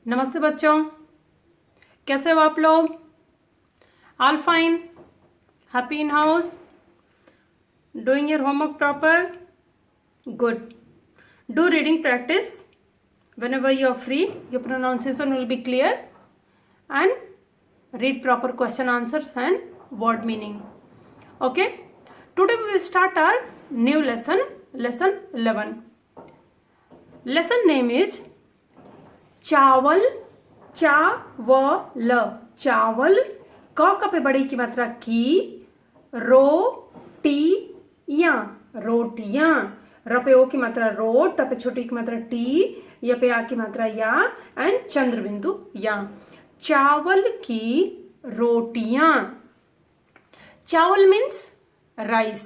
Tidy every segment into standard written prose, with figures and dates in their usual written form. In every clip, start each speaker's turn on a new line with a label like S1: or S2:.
S1: नमस्ते बच्चों, कैसे हो आप लोग? All fine? Happy in house? Doing your homework proper? Good. Do reading practice whenever you are free. Your pronunciation will be clear and read proper question answers and word meaning. Okay? Today we will start our new lesson 11. Lesson name is चावल. चावल. चावल. क पे बड़ी की मात्रा की. रोटियां. रोटियां. र पे ओ की मात्रा रो. ट पे छोटी की मात्रा टी. य पे आ की मात्रा या. एंड चंद्र बिंदु या. चावल की रोटियां. चावल मीन्स राइस.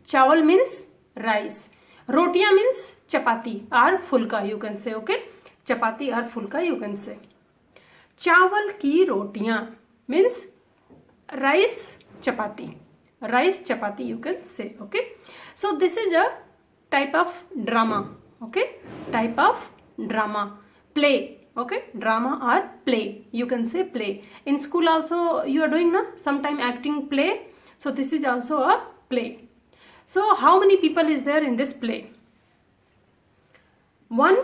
S1: चावल मीन्स राइस. रोटियां मीन्स चपाती और फुल्का. You can say. ओके, चपाती और फुल्का यू कैन से. चावल की रोटियां means rice chapati. Rice chapati you can say. Okay, so this is a type of drama. Okay, type of drama. Play. Okay, drama or play, you can say play. In school also you are doing na sometime acting play, so this is also a play. So how many people is there in this play? One.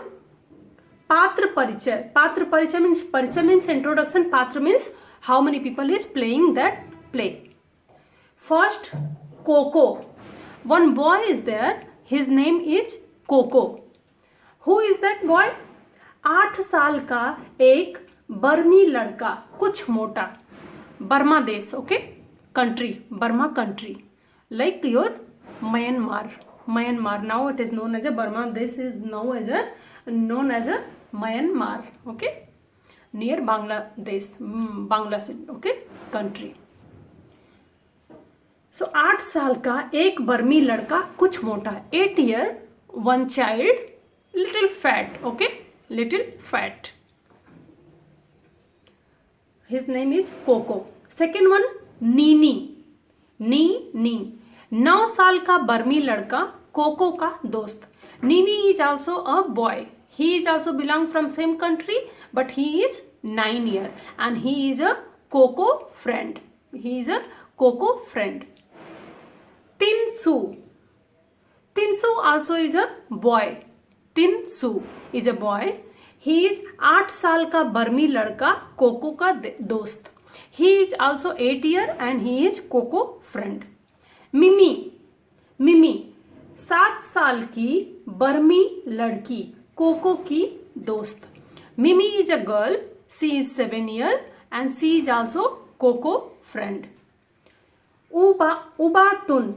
S1: Patra परिचय. Patra परिचय means introduction. Patra means how many people is playing that play. First, Coco. One boy is there. His name is Coco. Who is that boy? 8 साल का एक बर्मी लड़का, कुछ मोटा. Burma देश. Okay, country. Burma country, like your Myanmar. Myanmar now it is known as a Burma. This is now as a known as a Myanmar. Okay, near Bangladesh. Bangladesh. Okay, country. सो 8 साल का एक बर्मी लड़का कुछ मोटा. 8 year, one child, little fat. Okay, little fat. His name is Coco. Second one, नीनी. नी. 9 साल का बर्मी लड़का कोको का दोस्त. नीनी is also a boy. He is also belong from same country, but he is 9 year and he is a Coco friend. He is a Coco friend. Tinsu. Tinsu also is a boy. Tinsu is a boy. He is 8 साल का बर्मी लड़का cocoa का दोस्त. He is also 8 year and he is Coco friend. मिमी. मिमी 7 साल की बर्मी लड़की कोको की दोस्त. मिमी is a girl. She is 7 year and she is also Coco friend. उबातुन.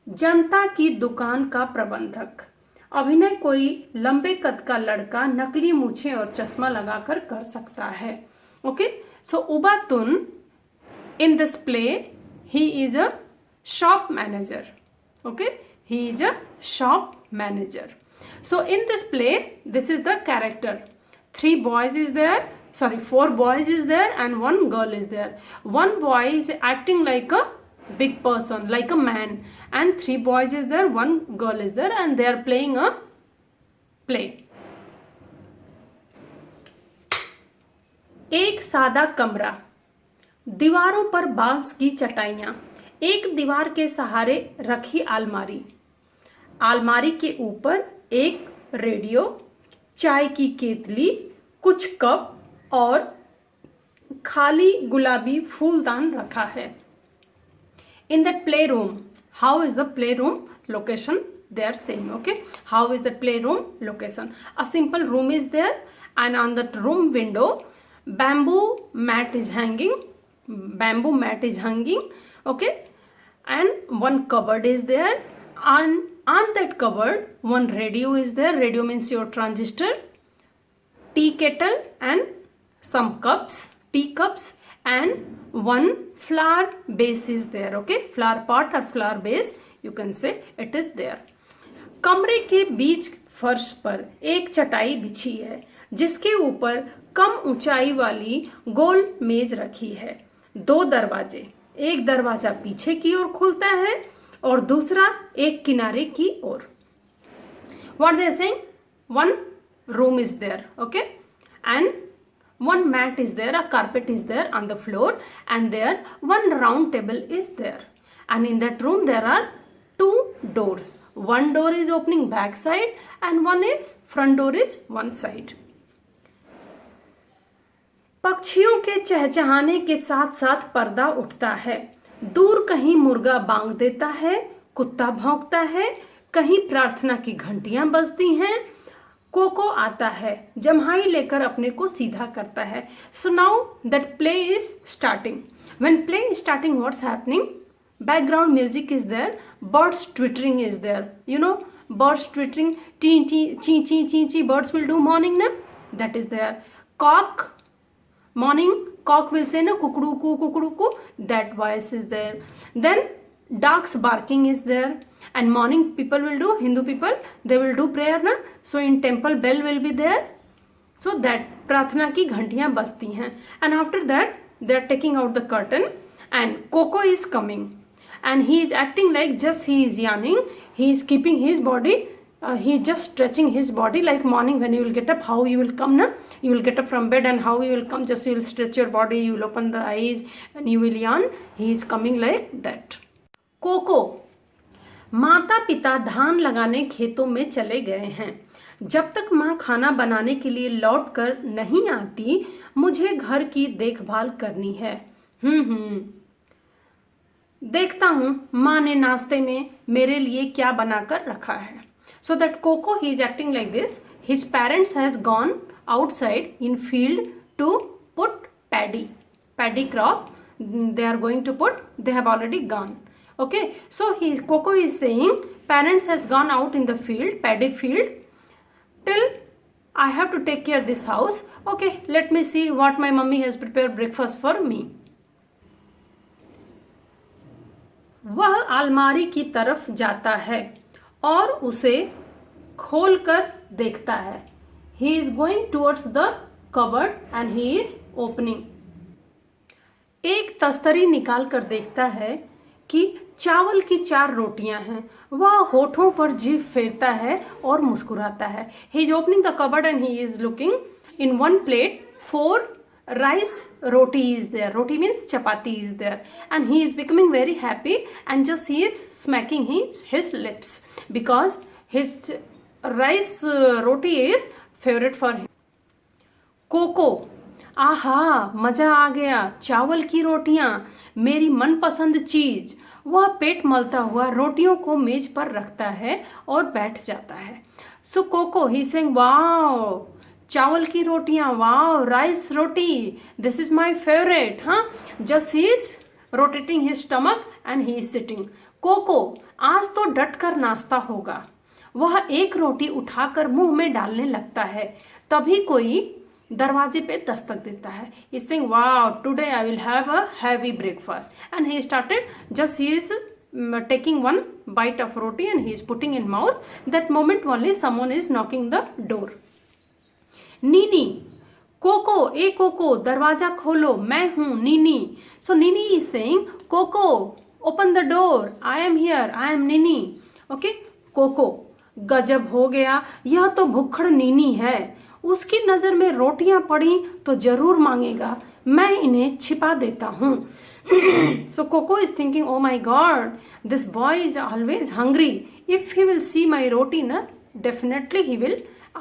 S1: जनता की दुकान का प्रबंधक. अभिनय कोई लंबे कद का लड़का नकली मूछें और चश्मा लगाकर कर सकता है. ओके, सो उबातुन in this play he is a shop manager. Okay, he is a shop manager. So in this play, this is the character. 4 boys is there and 1 girl is there. 1 boy is acting like a big person, like a man, and 3 boys is there, 1 girl is there, and they are playing a play. एक सादा कमरा. दीवारों पर बांस की चटाइयां. एक दीवार के सहारे रखी अलमारी. अलमारी के ऊपर एक रेडियो, चाय की केतली, कुछ कप और खाली गुलाबी फूलदान रखा है. In that playroom, how is the playroom location? They are saying, okay, how is the playroom location? A simple room is there and on that room window, bamboo mat is hanging. Okay, and 1 cupboard is there. On that cupboard, 1 radio is there. Radio means your transistor, tea kettle and some cups, tea cups, and 1 flower base is there. Okay, flower pot or flower base, you can say it is there. कमरे के बीच फर्श पर एक चटाई बिछी है जिसके ऊपर कम ऊंचाई वाली गोल मेज रखी है. 2 दरवाजे. एक दरवाजा पीछे की ओर खुलता है और दूसरा एक किनारे की ओर. What they are saying? 1 room is there, okay, and one mat is there, a carpet is there on the floor, and there one round table is there, and in that room there are two doors. One door is opening back side and one is front door is one side. पक्षियों के चहचहाने के साथ साथ पर्दा उठता है, दूर कहीं मुर्गा बांग देता है, कुत्ता भौंकता है, कहीं प्रार्थना की घंटियां बजती हैं, कोको आता है, जम्हाई लेकर अपने को सीधा करता है. So now that play is starting. When play is starting, what's happening? Background music is there, birds twittering is there. You know, birds twittering, chee chee chee chee chee chee. Birds will do morning, na? That is there. Cock, morning. Cock will say na kukuru ku. That voice is there. Then ducks barking is there. And morning people will do, Hindu people, they will do prayer na. So in temple bell will be there. So that प्रार्थना की घंटियां बजती हैं. And after that they are taking out the curtain and Coco is coming. And he is acting like just he is yawning. He is keeping his body. He is just stretching his body like morning when you will get up. How you will come na? You will get up from bed and how you will come. Just you will stretch your body. You will open the eyes and you will yawn. He is coming like that. Coco. माता पिता धान लगाने खेतों में चले गए हैं. जब तक माँ खाना बनाने के लिए लौट कर नहीं आती, मुझे घर की देखभाल करनी है. देखता हूँ माँ ने नाश्ते में मेरे लिए क्या बनाकर रखा है. So that Coco, he is acting like this. His parents has gone outside in field to put paddy crop. They are going to put. They have already gone. Okay. So Coco is saying parents has gone out in the field, paddy field. Till I have to take care of this house. Okay. Let me see what my mummy has prepared breakfast for me. वह अलमारी की तरफ जाता है और उसे खोलकर देखता है. He is going towards the cupboard and he is opening. एक तस्तरी निकाल कर देखता है कि चावल की 4 रोटियां हैं. वह होठों पर जीभ फेरता है और मुस्कुराता है. He is opening the cupboard and he is looking. In one plate 4 rice roti is there. Roti means chapati is there, and he is becoming very happy and just he is smacking his lips because his rice roti is favorite for him. Coco, आहा मजा आ गया, चावल की रोटियां मेरी मनपसंद चीज. वह पेट मलता हुआ रोटियों को मेज पर रखता है और बैठ जाता है. So Coco, he is saying, wow, चावल की रोटियां, wow, rice roti, this is my favourite. हाँ, just he is rotating his stomach and he is sitting. Koko, आज तो डट कर नाश्ता होगा. वह एक रोटी उठाकर मुंह में डालने लगता है. तभी कोई दरवाजे पे दस्तक देता है. Is saying, wow, today I will have a heavy breakfast. And he started, just he is taking one bite of roti and he is putting in mouth. That moment only someone is knocking the door. Nini, Koko, ए कोको, दरवाजा खोलो, मैं हूं Nini. So Nini is saying, cocoa, open the door, I am here, I am Nini. Okay. Koko, गजब हो गया, यह तो भुक्खड़ नीनी है. उसकी नजर में रोटियां पड़ी तो जरूर मांगेगा, मैं इन्हें छिपा देता हूं. So Coco is thinking, oh my god, this boy is always hungry. If he will see my roti, na, definitely he will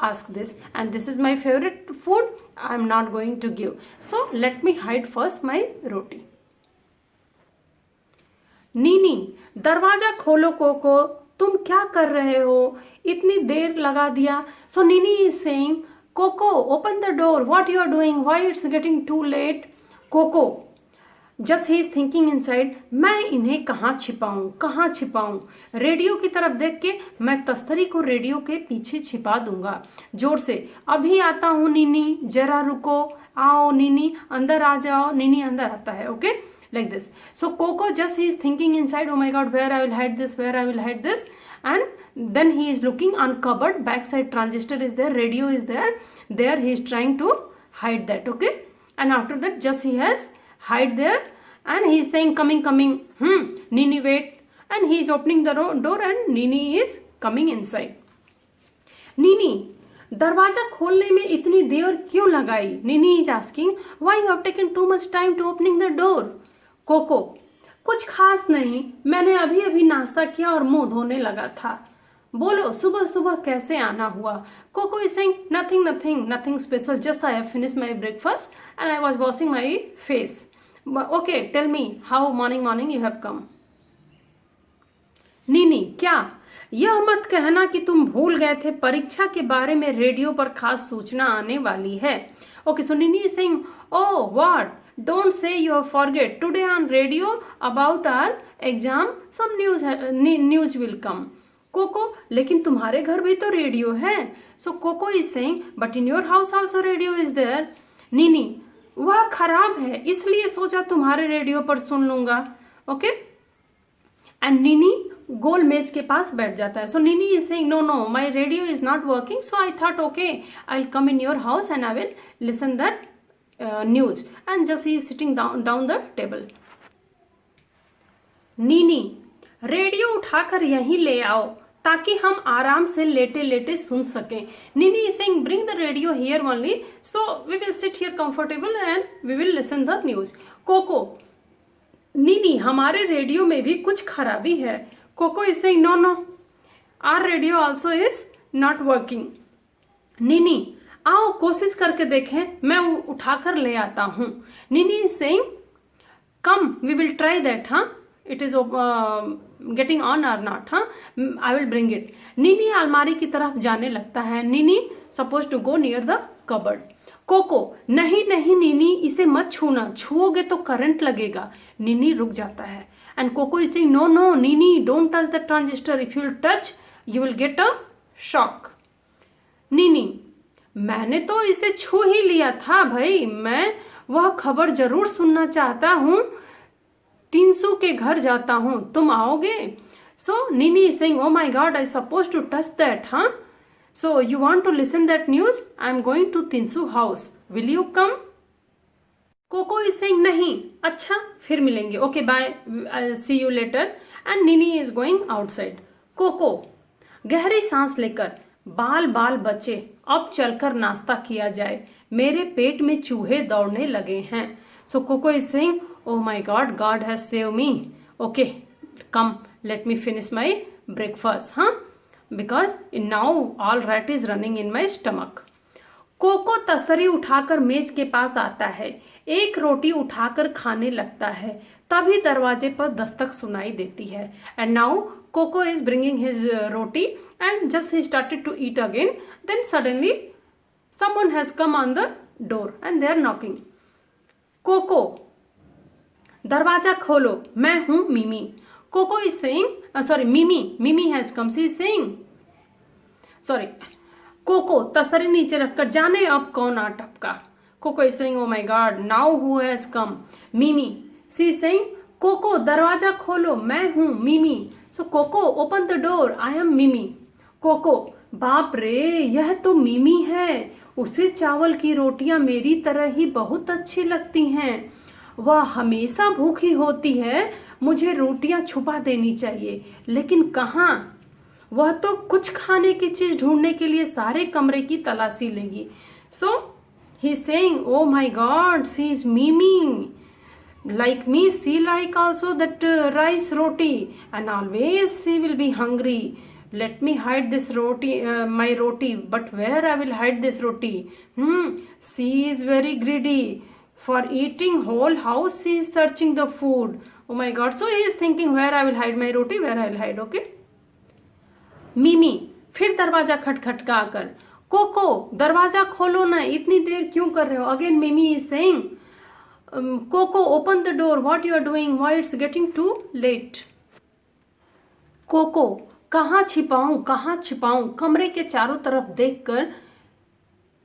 S1: ask this, and this is my favorite food. I am not going to give. So let me hide first my roti. नीनी, दरवाजा खोलो cocoa, तुम क्या कर रहे हो, इतनी देर लगा दिया. So नीनी is saying, Coco, open the door, what you are doing, why it's getting too late. Coco, just he is thinking inside, मैं इन्हें कहाँ छिपाऊं. रेडियो की तरफ देख के मैं तस्तरी को रेडियो के पीछे छिपा दूंगा. जोर से, अभी आता हूँ नीनी, जरा रुको, आओ नीनी, अंदर आ जाओ. नीनी अंदर आता है. Okay, like this. So Coco just he is thinking inside, oh my God, where I will hide this. And then he is looking on cupboard, back side transistor is there, radio is there he is trying to hide that. Okay. And after that just he has hide there and he is saying, coming. Nini, wait. And he is opening the door and Nini is coming inside. Nini, दरवाजा खोलने में इतनी देर क्यों लगाई? Nini is asking why you have taken too much time to opening the door. Koko, कुछ खास नहीं, मैंने अभी अभी नाश्ता किया और मुंह धोने लगा था। बोलो, सुबह सुबह कैसे आना हुआ? Koko is saying nothing special, just I have finished my breakfast and I was washing my face. Okay, tell me how morning you have come. Nini, क्या? यह मत कहना कि तुम भूल गए थे, परीक्षा के बारे में रेडियो पर खास सूचना आने वाली है। Okay, so Nini is saying oh what, don't say you have forget, today on radio about our exam some news will come. Koko, लेकिन तुम्हारे घर भी तो रेडियो है। So Koko is saying but in your house also radio is there. Nini, वह खराब है, इसलिए सोचा तुम्हारे रेडियो पर सुन लूंगा। ओके, एंड नीनी गोल मेज के पास बैठ जाता है। So Nini is saying no my radio is not working, so I thought okay I will come in your house and I will listen that news, and just he is sitting down the table. Nini, radio उठाकर यहीं ले आओ ताकि हम आराम से लेटे लेटे सुन सकें। Nini is saying bring the radio here only, so we will sit here comfortable and we will listen the news. Koko, Nini, हमारे रेडियो में भी कुछ खराबी है। Koko is saying no our radio also is not working. Nini, आओ कोशिश करके देखें, मैं उठाकर ले आता हूं। Nini is saying come we will try that, हाँ it is getting on or not, हाँ आई विल ब्रिंग इट। नीनी अलमारी की तरफ जाने लगता है। Nini suppose to go near the cupboard. Koko, नहीं नीनी, इसे मत छूना, छुओगे तो करंट लगेगा। नीनी रुक जाता है and Koko is saying no Nini, don't touch the transistor, if you will touch you will get a shock. Nini, मैंने तो इसे छू ही लिया था भाई, मैं वह खबर जरूर सुनना चाहता हूं, 300 के घर जाता हूं, तुम आओगे? So Nini is saying oh my god, I suppose to touch that, हाँ so you want to listen that news, I am going to 300 house, will you come? Koko is saying नहीं, अच्छा फिर मिलेंगे, okay bye, see you later, and Nini is going outside. Koko गहरी सांस लेकर, बाल बचे, अब चलकर नाश्ता किया जाए, मेरे पेट में चूहे दौड़ने लगे हैं। So Koko is saying oh my god, God has saved me, okay come let me finish my breakfast, huh, because now all rat is running in my stomach। Koko तस्तरी उठाकर मेज के पास आता है, एक रोटी उठाकर खाने लगता है, तभी दरवाजे पर दस्तक सुनाई देती है। And now Coco is bringing his roti and just he started to eat again, then suddenly someone has come on the door and they are knocking। Koko, दरवाजा खोलो, मैं हूं Mimi. Koko is saying sorry Mimi has come, she is saying sorry. Koko तसरी नीचे रखकर, जाने अब कौन आ टपका। Koko is saying oh my god, now who has come? Mimi. She is saying cocoa दरवाजा खोलो, मैं हूं Mimi. So Koko open the door, I am Mimi. Koko, बाप रे यह तो मिमी है, उसे चावल की रोटियां मेरी तरह ही बहुत अच्छी लगती हैं, वह हमेशा भूखी होती है, मुझे रोटियां छुपा देनी चाहिए, लेकिन कहाँ? वह तो कुछ खाने की चीज ढूंढने के लिए सारे कमरे की तलाशी लेगी। So he saying oh my god, she is Mimi like me, she like also that rice roti and always she will be hungry, let me hide this roti, my roti, but where I will hide this roti? She is very greedy, for eating whole house she is searching the food, oh my god, so he is thinking where I will hide my roti, where I will hide, okay। मिमी फिर दरवाजा खटखटा कर, cocoa दरवाजा खोलो ना, इतनी देर क्यों कर रहे हो? Again Mimi is saying cocoa open the door, what you are doing, why it's getting too late. Koko कहाँ छिपाऊं, कमरे के चारों तरफ देखकर,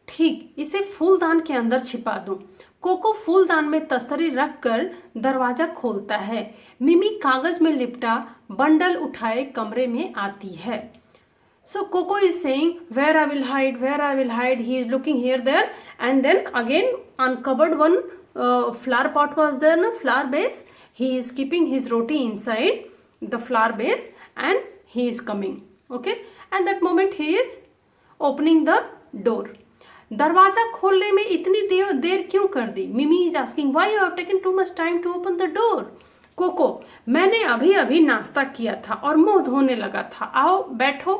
S1: ठीक इसे फूलदान के अंदर छिपा दूं। कोको फूलदान में तस्तरी रखकर दरवाजा खोलता है। मिमी कागज में लिपटा बंडल उठाए कमरे में आती है। So Coco is saying where I will hide, he is looking here there, and then again uncovered one flower pot was there, no flower base, he is keeping his roti inside the flower base and he is coming, okay, and that moment he is opening the door. दरवाजा खोलने में इतनी देर क्यों कर दी? Mimi is asking why you have taken too much time to open the door. Koko, मैंने अभी अभी नाश्ता किया था और मुंह धोने लगा था, आओ बैठो।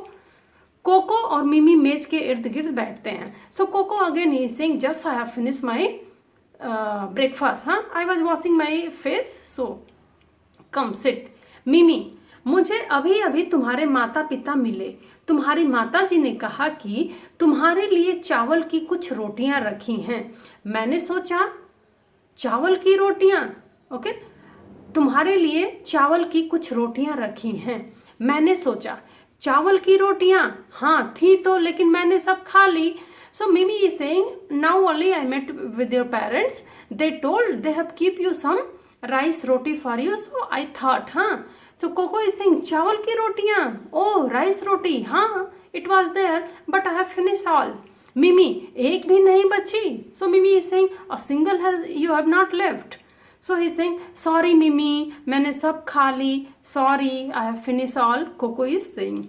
S1: कोको और मिमी मेज के इर्द गिर्द बैठते हैं। So Koko again he is saying just I have finish my breakfast, हाँ I was washing my face, so come sit. Mimi, मुझे अभी अभी तुम्हारे माता पिता मिले। तुम्हारी माता जी ने कहा कि तुम्हारे लिए चावल की कुछ रोटियां रखी हैं। मैंने सोचा चावल की रोटियां, ओके, तुम्हारे लिए चावल की कुछ रोटियां रखी हैं। मैंने सोचा चावल की रोटियां, हाँ थी तो, लेकिन मैंने सब खा ली। So Mimi is saying, now only I met with your parents. They told they have keep you some rice roti for you. So I thought, हाँ. So Coco is saying, चावल की रोटियां, oh rice roti, हाँ it was there, but I have finished all. Mimi, एक भी नहीं बची. So Mimi is saying, a single has you have not left. So he is saying, sorry Mimi, मैंने सब खा ली. Sorry, I have finished all. Coco is saying.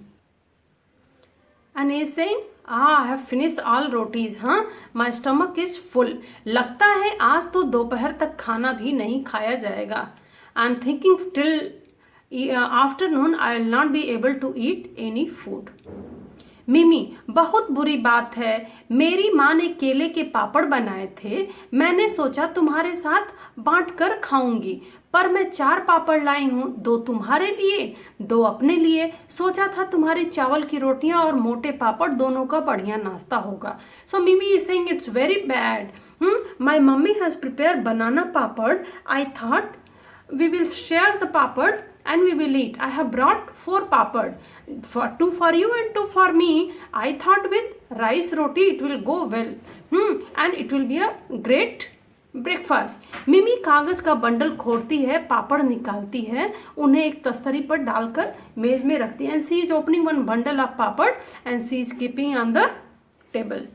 S1: And he is saying, I have finished all rotis, हाँ my stomach is full. लगता है आज तो दोपहर तक खाना भी नहीं खाया जाएगा. I am thinking till afternoon I will not be able to eat any food. मिमी, बहुत बुरी बात है, मेरी माँ ने केले के पापड़ बनाए थे, मैंने सोचा तुम्हारे साथ बांट कर खाऊंगी, पर मैं 4 पापड़ लाई हूँ, 2 तुम्हारे लिए 2 अपने लिए। सोचा था तुम्हारी चावल की रोटियां और मोटे पापड़ दोनों का बढ़िया नाश्ता होगा। सो Mimi is saying it's very bad, my mummy has prepare banana papad, I thought we will share the papad and we will eat. I have brought 4 papad, 2 for you and 2 for me. I thought with rice roti it will go well, and it will be a great breakfast. मिमी कागज का bundle खोलती है, पापड़ निकालती है, उन्हें एक तस्तरी पर डालकर मेज में रखती है। And she is opening one bundle of papad and she is keeping on the table.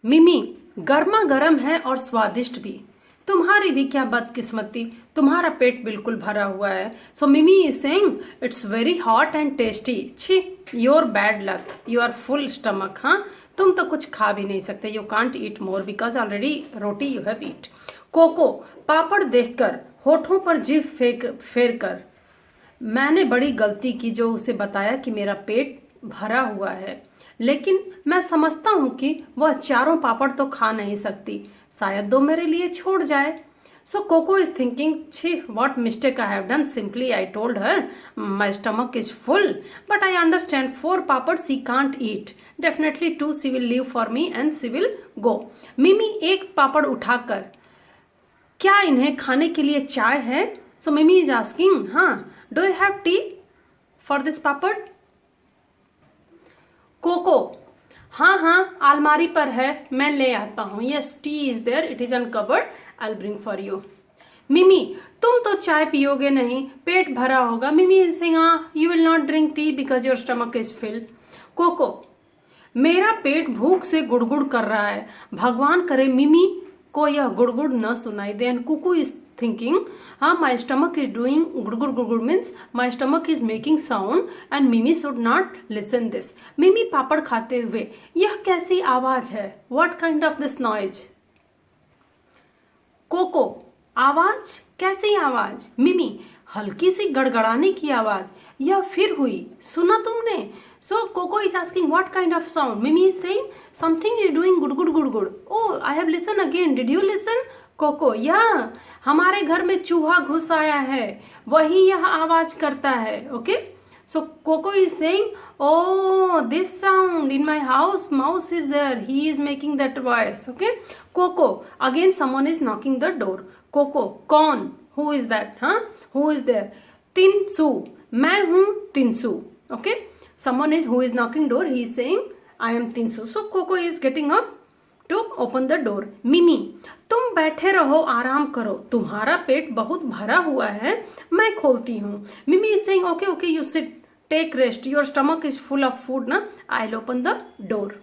S1: Mimi, गर्मा गर्म है और स्वादिष्ट भी। तुम्हारी भी क्या बदकिस्मती, तुम्हारा पेट बिल्कुल भरा हुआ है। So Mimi is saying it's very hot and tasty. छी, your bad luck, you are full stomach, हाँ तुम तो कुछ खा भी नहीं सकते। You can't eat more because already roti you have eat. Koko, papad देखकर होठों पर जीभ फेर कर मैंने बड़ी गलती की जो उसे बताया कि मेरा पेट भरा हुआ है, लेकिन मैं समझता हूँ कि वह 4 पापड़ तो खा नहीं सकती, शायद 2 मेरे लिए छोड़ जाए। So Coco is thinking, "Chhi, what mistake I have done? Simply I told her my stomach is full, but I understand 4 papads she can't eat. Definitely 2 she will leave for me and she will go." मिमी एक पापड़ उठाकर, क्या इन्हें खाने के लिए चाय है? So Mimi is asking, हाँ, do you have tea for this papad? Coco, हाँ हाँ अलमारी पर है, मैं ले आता हूँ। Yes, tea is there, it is uncovered, I will bring for you. Mimi, तुम तो चाय पियोगे नहीं, पेट भरा होगा। Mimi is saying, you will not drink tea because your stomach is fill. Koko, मेरा पेट भूख से गुड़गुड़ कर रहा है, भगवान करे मिमी को यह गुड़गुड़ न सुनाई दे। And Kuku is thinking, my stomach is doing gurgur means my stomach is making sound and Mimi should not listen this. Mimi पापड़ खाते हुए, यह कैसी आवाज है? What kind of this noise? Koko, आवाज, कैसी आवाज? मिमी, हल्की सी गड़गड़ाने की आवाज, यह फिर हुई, सुना तुमने? So Coco is asking what kind of sound? Mimi is saying something is doing gurgur. Oh, I have listened again. Did you listen? Koko, या हमारे घर में चूहा घुस आया है, वही यह आवाज करता है। Okay, so Koko is saying, oh this sound in my house, mouse is there, he is making that voice. Okay, Koko, again someone is knocking the door. Koko, कौन? Who is that? हाँ, हु इज देयर? तिनसु, मैं हूं Tinsu. Okay, someone is who is knocking door, he is saying I am Tinsu. So Koko is getting up to open the door. Mimi, तुम बैठे रहो, आराम करो, तुम्हारा पेट बहुत भरा हुआ है, मैं खोलती हूँ। Mimi is saying, okay okay you sit, take rest, your stomach is full of food ना, I will open the door.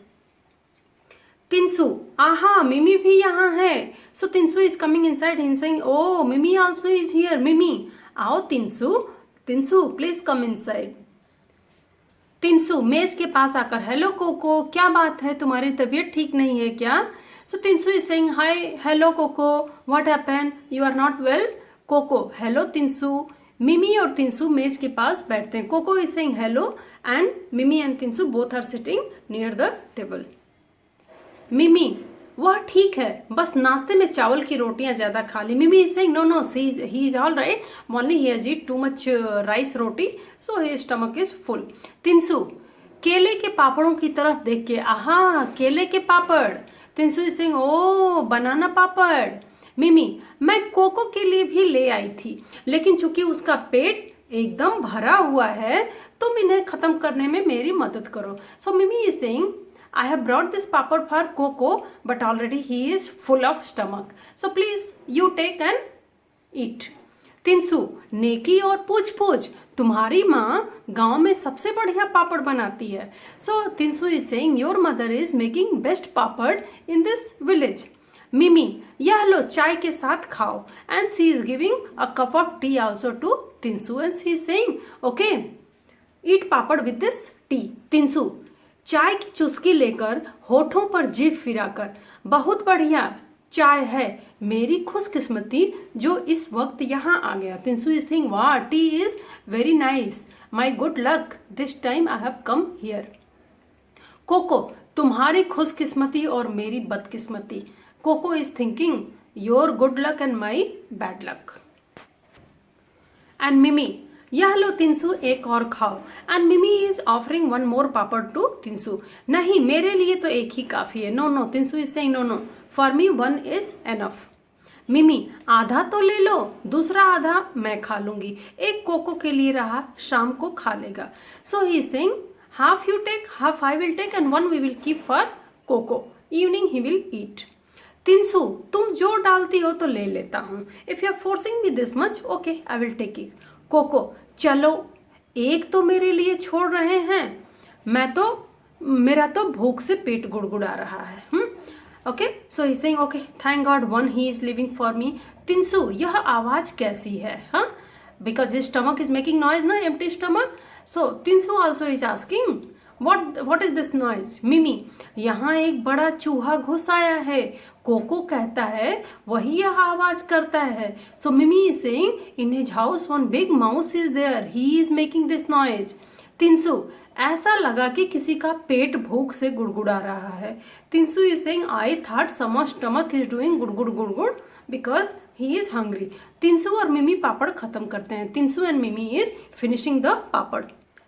S1: Tinsu, आहा मिमी भी यहाँ है। So Tinsu is coming inside, he is saying, oh Mimi also is here. मिमी, आओ तिनसु, तिनसु प्लीज कम इनसाइड। तिनसु मेज के पास आकर, हेलो कोको, क्या बात है, तुम्हारी तबीयत ठीक नहीं है क्या? So Tinsu is saying hi, hello Koko, what happened, you are not well? Koko, hello Tinsu. Mimi और तिनसु मेज के पास बैठते हैं। Koko is saying hello and Mimi and Tinsu both are sitting near the table. Mimi, वह ठीक है, बस नाश्ते में चावल की रोटियां ज्यादा खा ली। Mimi is saying no no, see he is all right, only he has eat too much rice roti, so his stomach is full. Tinsu केले के पापड़ों की तरफ देख के, आहा केले के पापड़। तिनसु इज सेइंग ओ बनाना पापड़। मिमी, मैं कोको के लिए भी ले आई थी, लेकिन चूंकि उसका पेट एकदम भरा हुआ है, तुम इन्हें खत्म करने में मेरी मदद करो। सो Mimi is saying I have brought this papad for Coco, but already he is full of stomach. So please you take and eat. तिनसु, नेकी और पूछ पूछ, तुम्हारी माँ गांव में सबसे बढ़िया पापड़ बनाती है। So तिनसु is saying your mother is making best papad in this village. मिमी, यह लो चाय के साथ खाओ, and she is giving a cup of tea also to तिनसु and she is saying okay, eat papad with this tea. तिनसु, चाय की चुस्की लेकर होठों पर जीभ फिराकर, बहुत बढ़िया चाय है, मेरी खुशकिस्मती जो इस वक्त यहाँ आ गया। तिनसु इज सेइंग वाह, tea is very nice, my good luck, this time I have come here. Koko, तुम्हारी खुशकिस्मती और मेरी बदकिस्मती। Koko is thinking your good luck and my bad luck. And Mimi, यह लो तिनसु एक और खाओ, and Mimi is offering one more papad to Tinsu. नहीं, मेरे लिए तो एक ही काफी है। No no, Tinsu is saying no no, for me one is enough. मिमी, आधा तो ले लो, दूसरा आधा मैं खा लूंगी, एक कोको के लिए रहा, शाम को खा लेगा। So he is saying half you take, half I will take and one we will keep for Koko, evening he will eat. Tinsu, तुम जो डालती हो तो ले लेता हूँ, if you are forcing me this much, okay I will take it. Koko, चलो एक तो मेरे लिए छोड़ रहे हैं, मेरा तो भूख से पेट गुड़गुड़ा रहा है। Okay, so he saying okay, thank god one he is living for me. Tinsu, यह आवाज कैसी है? हाँ, because his stomach is making noise ना, empty stomach. So Tinsu also is asking what is this noise? मिमी, यहाँ एक बड़ा चूहा घुस आया है, कोको कहता है वही यह आवाज करता है। So Mimi is saying in his house one big mouse is there, he is making this noise. Tinsu, ऐसा लगा कि किसी का पेट भूख से गुड़गुड़ा रहा है। Tinsu is saying I thought someone stomach is doing गुड़गुड़ गुड़गुड़ because he is hungry. Tinsu और मिमी पापड़ खत्म करते हैं। Tinsu and Mimi is finishing the papad.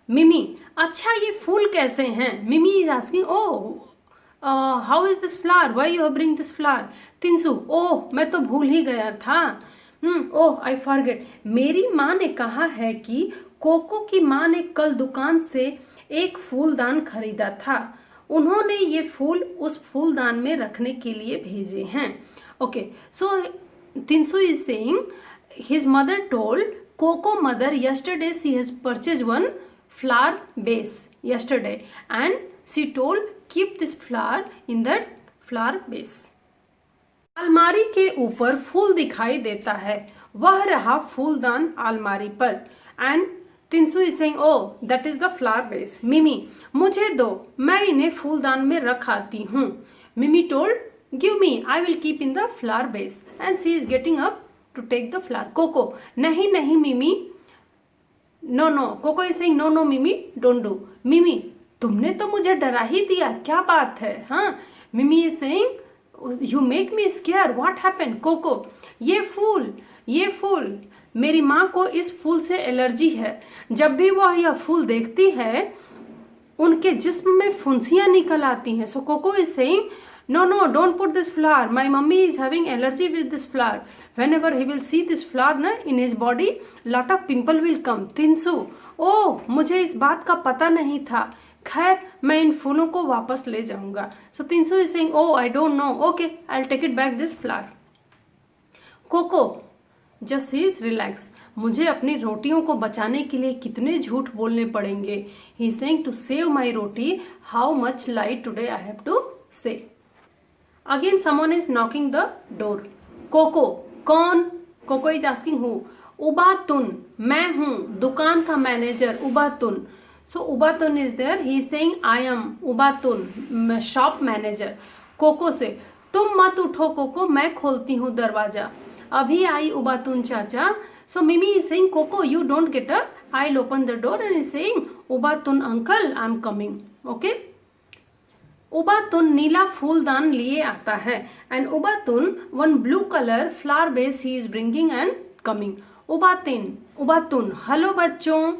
S1: Mimi, अच्छा ये फूल कैसे हैं? Mimi is asking oh how is this flower, why you bring this flower? Tinsu, ओह मैं तो भूल ही गया था, ओह आई फॉरगेट, मेरी माँ ने कहा है कि कोको की माँ ने कल दुकान से एक फूलदान खरीदा था, उन्होंने ये फूल उस फूलदान में रखने के लिए भेजे हैं। Okay, so Tinsu is saying his mother told Koko mother yesterday she has purchased one flower vase yesterday and she told keep this flower in that flower vase. अलमारी के ऊपर फूल दिखाई देता है, वह रहा फूलदान अलमारी पर। And Tinsu is saying oh that is the flower vase. Mimi, मुझे दो, मैं इन्हें फूलदान में रख आती हूँ। Mimi told give me, I will keep in the flower vase and she is getting up to take the flower. Koko, नहीं नहीं Mimi, no no. Koko is saying no no Mimi, don't do. Mimi, तुमने तो मुझे डरा ही दिया, क्या बात है? हाँ, Mimi is saying you make me scare, what happened? Koko, ये फूल मेरी माँ को इस फूल से एलर्जी है, जब भी वह यह फूल देखती है उनके जिस्म में फुंसियां निकल आती हैं। So Koko is saying no don't put this flower, my mummy is having allergy with this flower, whenever he will see this flower na in his body lot of pimple will come. तिनसु, ओह मुझे इस बात का पता नहीं था, खैर मैं इन फूलों को वापस ले जाऊंगा। So Tinsu is saying oh I don't know, okay I will take it back this flower. Koko, just is relax, मुझे अपनी रोटियों को बचाने के लिए कितने झूठ बोलने पड़ेंगे। He is saying to save my roti, how much light today I have to say. Again someone is knocking the door. Coco, कौन? Coco is asking who? उबातुन, मैं हूँ, दुकान का manager उबातुन। So Ubatun is there. He is saying I am Ubatun, shop manager. Koko से, तुम मत उठो cocoa, मैं खोलती हूँ दरवाजा, अभी आई उबातुन चाचा. So Mimi is saying Coco, you don't get up, I'll open the door, and is saying Ubatun uncle, I'm coming. Okay. उबातुन नीला फूलदान लिए आता है, and Ubatun one blue colour flower vase he is bringing and coming. Ubatun hello बच्चों,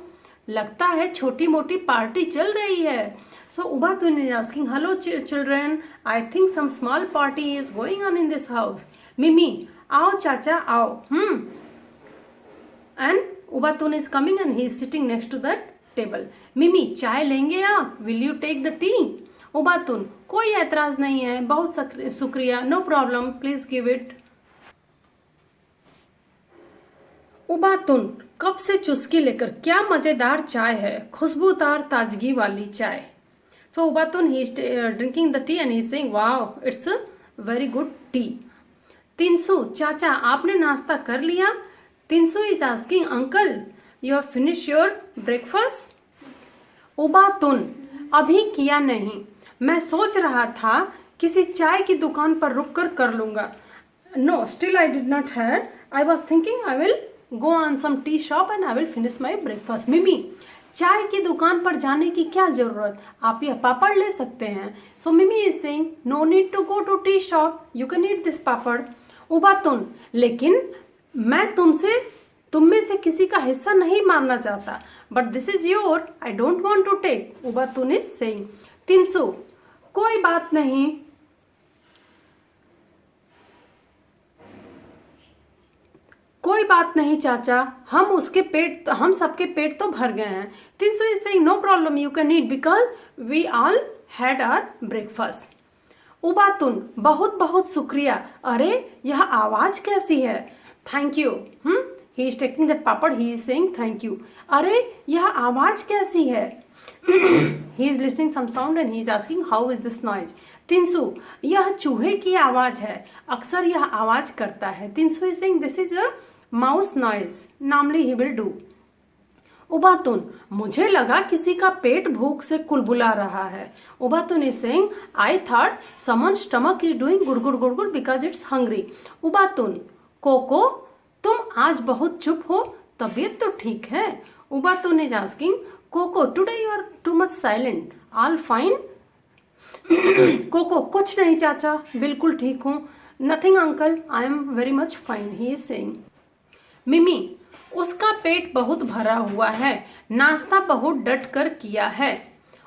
S1: लगता है छोटी मोटी party चल रही है. So Ubatun is asking hello children, I think some small party is going on in this house. Mimi आओ चाचा आओ. And Ubatun is coming and he is sitting next to that table. Mimi चाय लेंगे आप, will you take the tea. उबातुन कोई ऐतराज नहीं है, बहुत शुक्रिया, no problem, please give it. Ubatun cup से चुस्की लेकर, क्या मजेदार चाय है, खुशबूदार ताजगी वाली चाय. So Ubatun he is drinking the tea and he is saying wow it's very good tea. Tinsu चाचा आपने नाश्ता कर लिया. Tinsu is asking uncle you have finish your breakfast. Ubatun अभी किया नहीं, मैं सोच रहा था किसी चाय की दुकान पर रुककर कर लूंगा. No still I did not had, I was thinking I will go on some tea shop and I will finish my breakfast. Mimi चाय की दुकान पर जाने की क्या जरूरत, आप यह पापड़ ले सकते हैं. So Mimi is saying no need to go to tea shop, you can eat this papad. Ubatun लेकिन मैं तुम में से किसी का हिस्सा नहीं मारना चाहता, but this is your, I don't want to take. Ubatun is saying. Tinsu कोई बात नहीं, कोई बात नहीं चाचा, हम सबके पेट तो भर गए हैं. Tinsu is saying no problem, you can eat because we all had our breakfast. Ubatun बहुत बहुत शुक्रिया, अरे यह आवाज कैसी है. Thank you. He is taking that papad, he is saying thank you. अरे यह आवाज कैसी है. He is listening some sound and he is asking how is this noise. तिनसु यह चूहे की आवाज है, अक्सर यह आवाज करता है. तिनसु is saying this is a mouse noise, normally he will do. उबातुन मुझे लगा किसी का पेट भूख से कुलबुला रहा है. उबातुन is saying I thought someone's stomach is doing गुड़गुड़ गुड़गुड़ because it's hungry. उबातुन कोको तुम आज बहुत चुप हो, तबीयत तो ठीक है. उबातुन is asking Coco, today you are too much silent. All fine? Koko कुछ नहीं चाचा, बिल्कुल ठीक हूँ. Nothing uncle, I am very much fine. He is saying. मिमी उसका पेट बहुत भरा हुआ है, नाश्ता बहुत डट कर किया है.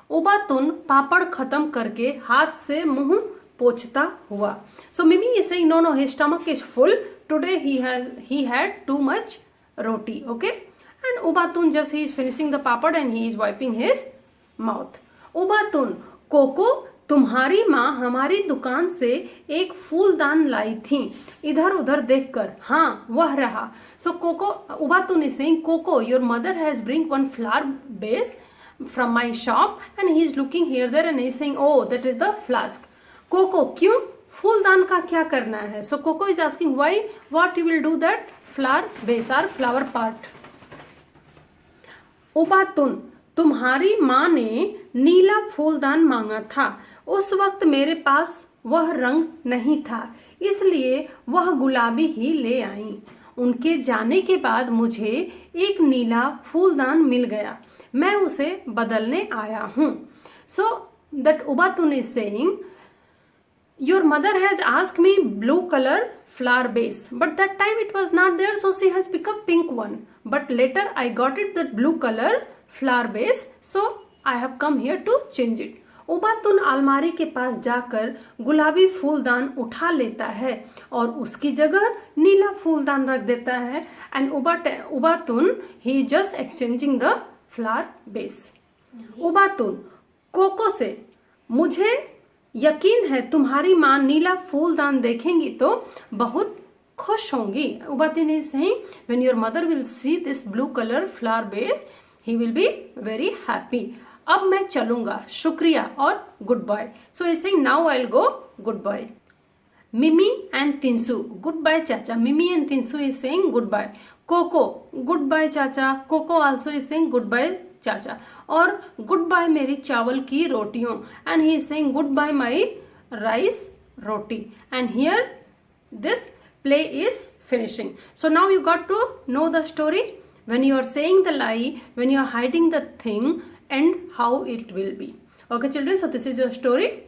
S1: उबातुन पापड़ खत्म करके हाथ से मुंह पोंछता हुआ. So Mimi is saying no, his stomach is full. Today he had too much roti. Okay. And Ubatun just he is finishing the papad and he is wiping his mouth. Ubatun Koko तुम्हारी माँ हमारी दुकान से एक फूलदान लाई थी, इधर उधर देखकर. हाँ वह रहा. So Koko Ubatun is saying Coco your mother has bring one flower vase from my shop and he is looking here there and he is saying oh that is the flask. Koko क्यों, फूलदान का क्या करना है. So Coco is asking why, what you will do that flower vase or flower part. उबातुन तुम्हारी माँ ने नीला फूलदान मांगा था, उस वक्त मेरे पास वह रंग नहीं था, इसलिए वह गुलाबी ही ले आई. उनके जाने के बाद मुझे एक नीला फूलदान मिल गया, मैं उसे बदलने आया हूँ. So that Ubatun is saying your mother has asked me blue colour flower base, but that time it was not there, so she has picked up pink one, but later I got it that blue color flower base, so I have come here to change it. उबातुन अलमारी के पास जाकर गुलाबी फूलदान उठा लेता है और उसकी जगह नीला फूलदान रख देता है. And Ubatun he just exchanging the flower vase. Ubatun Koko से मुझे यकीन है तुम्हारी माँ नीला फूलदान देखेंगी तो बहुत खुश होंगी. Ubatun is saying when your mother will see this blue colour flower vase he will be very happy. अब मैं चलूंगा, शुक्रिया और goodbye. So is saying now I will go, goodbye. Mimi and Tinsu goodbye चाचा. Mimi and Tinsu is saying goodbye. Koko goodbye चाचा. Koko also is saying goodbye चाचा. और goodbye मेरी चावल की रोटियों, and he is saying goodbye my rice roti. And here this play is finishing. So now you got to know the story. When you are saying the lie, when you are hiding the thing, and how it will be. Okay children, so this is your story.